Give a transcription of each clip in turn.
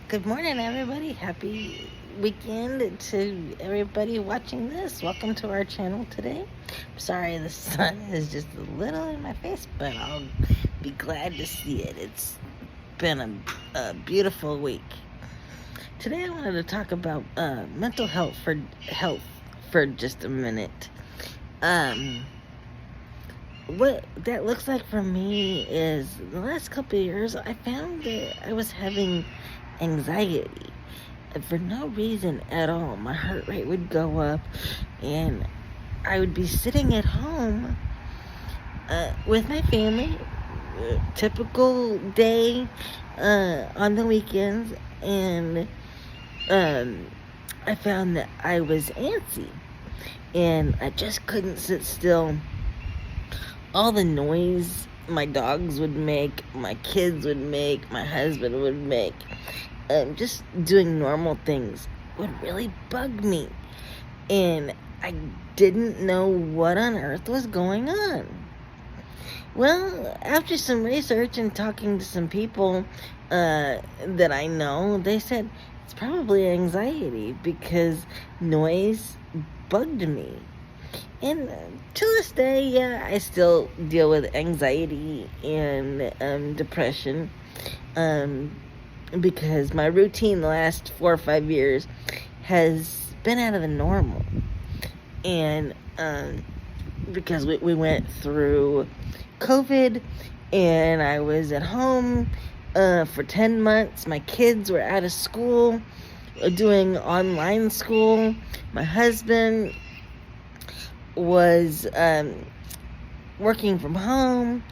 Good morning, everybody. Happy weekend to everybody watching this. Welcome to our channel today. I'm sorry the sun is just a little in my face, but I'll be glad to see it. It's been a beautiful week. Today I wanted to talk about mental health for just a minute. Um, what that looks like for me is the last couple of years I found that I was having anxiety for no reason at all. My heart rate would go up, and I would be sitting at home with my family, typical day on the weekends, and um, I found that I was antsy, and I just couldn't sit still. All the noise my dogs would make, my kids would make, my husband would make, just doing normal things would really bug me. And I didn't know what on earth was going on. Well, after some research and talking to some people that I know, they said it's probably anxiety because noise bugged me. And to this day, yeah, I still deal with anxiety and depression because my routine the last 4 or 5 years has been out of the normal. And because we went through COVID and I was at home for 10 months. My kids were out of school doing online school. My husband was working from home.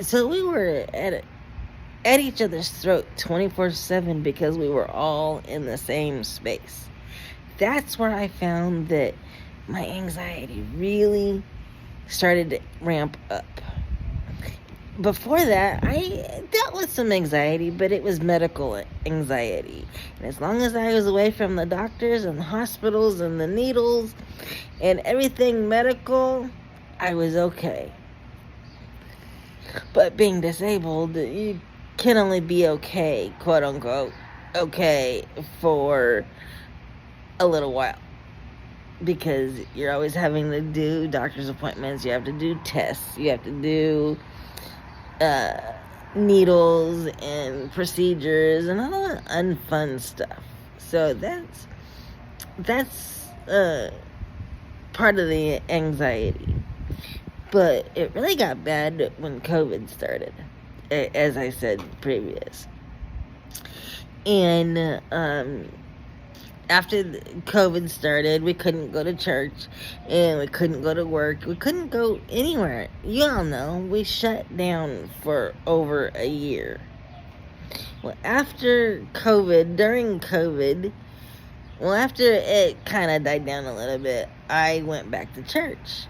So we were at each other's throat 24/7 because we were all in the same space. That's where I found that my anxiety really started to ramp up. Before that, I dealt with some anxiety, but it was medical anxiety. And as long as I was away from the doctors and the hospitals and the needles and everything medical, I was okay. But being disabled, you can only be okay, quote unquote, okay, for a little while. Because you're always having to do doctor's appointments, you have to do tests, you have to do needles and procedures and all that unfun stuff. So that's part of the anxiety. But it really got bad when COVID started, as I said previous. And after COVID started, we couldn't go to church and we couldn't go to work. We couldn't go anywhere. You all know, we shut down for over a year. Well, after it kind of died down a little bit, I went back to church.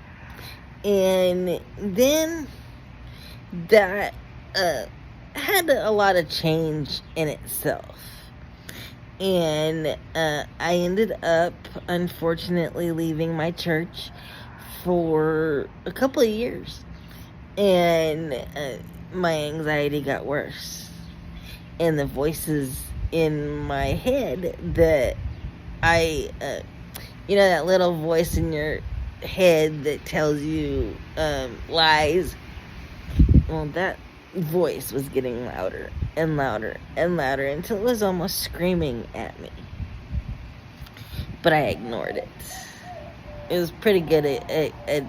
And then that had a lot of change in itself. And I ended up, unfortunately, leaving my church for a couple of years. And my anxiety got worse. And the voices in my head that that little voice in your head that tells you lies. Well, that voice was getting louder and louder and louder until it was almost screaming at me. But I ignored it. It was pretty good at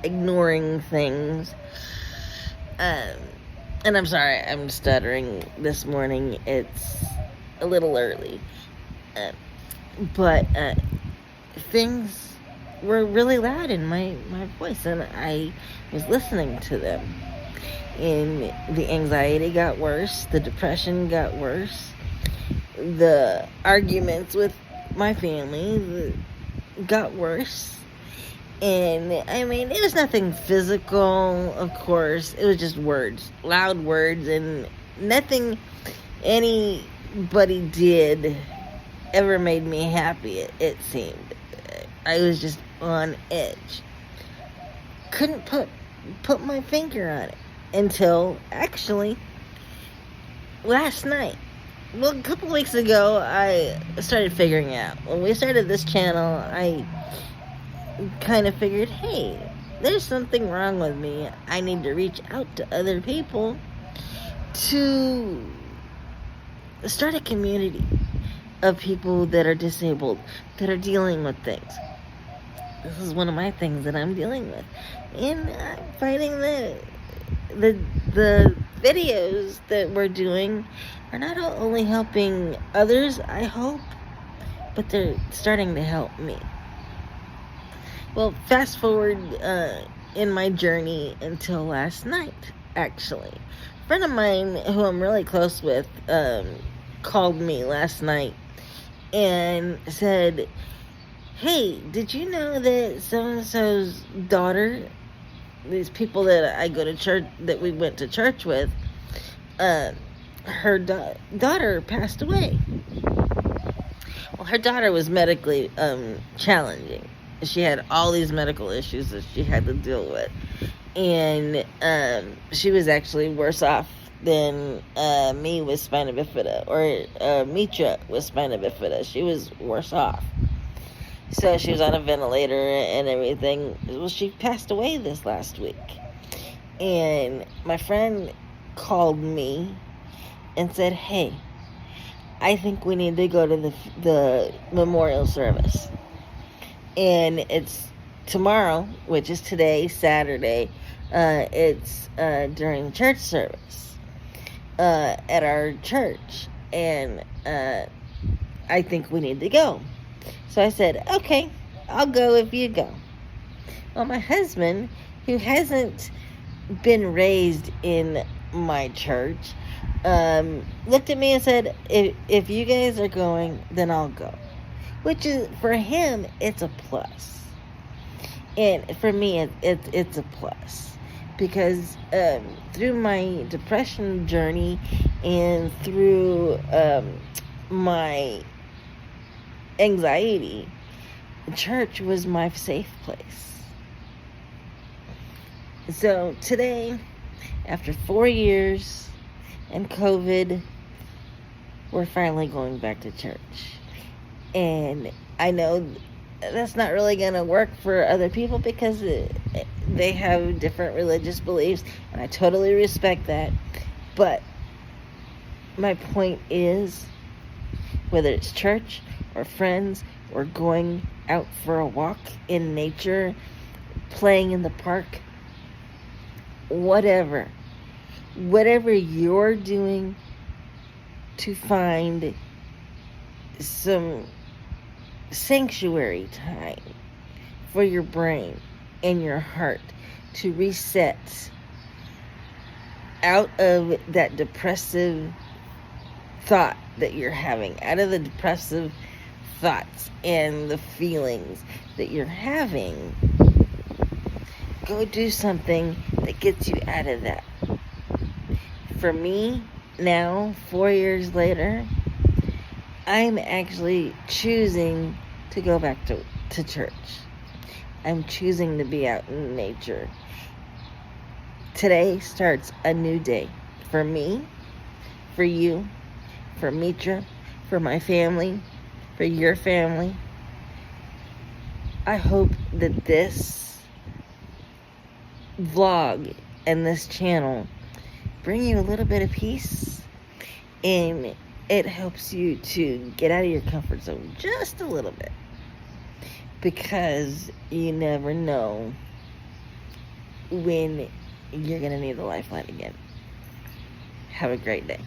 ignoring things. And I'm sorry, I'm stuttering this morning. It's a little early. But things were really loud in my voice, and I was listening to them. And the anxiety got worse, the depression got worse, the arguments with my family got worse. And I mean, it was nothing physical, of course. It was just words, loud words, and nothing anybody did ever made me happy, it seemed. I was just on edge. Couldn't put my finger on it until actually last night. Well, a couple weeks ago, I started figuring out. When we started this channel, I kind of figured, hey, there's something wrong with me. I need to reach out to other people to start a community of people that are disabled, that are dealing with things. This is one of my things that I'm dealing with. And I'm finding that the videos that we're doing are not only helping others, I hope, but they're starting to help me. Well, fast forward in my journey until last night, actually. A friend of mine who I'm really close with called me last night and said, hey, did you know that so-and-so's daughter, these people that I go to church, that we went to church with, her daughter passed away. Well, her daughter was medically challenging. She had all these medical issues that she had to deal with. And she was actually worse off than me with spina bifida, or Mitra with spina bifida. She was worse off. So she was on a ventilator and everything. Well, she passed away this last week. And my friend called me and said, hey, I think we need to go to the memorial service. And it's tomorrow, which is today, Saturday. It's during the church service at our church. And I think we need to go. So I said, okay, I'll go if you go. Well, my husband, who hasn't been raised in my church, looked at me and said, if you guys are going, then I'll go. Which is, for him, it's a plus. And for me, it's a plus. Because through my depression journey and through my anxiety, church was my safe place. So today, after 4 years and COVID, we're finally going back to church. And I know that's not really going to work for other people because they have different religious beliefs, and I totally respect that. But my point is, whether it's church or friends or going out for a walk in nature, playing in the park, whatever you're doing to find some sanctuary time for your brain and your heart to reset out of that depressive thought that you're having, out of the depressive thoughts and the feelings that you're having, go do something that gets you out of that. For me, now, 4 years later, I'm actually choosing to go back to church. I'm choosing to be out in nature. Today starts a new day for me, for you, for Mitra, for my family, for your family. I hope that this vlog and this channel bring you a little bit of peace, and it helps you to get out of your comfort zone just a little bit, because you never know when you're going to need a lifeline again. Have a great day.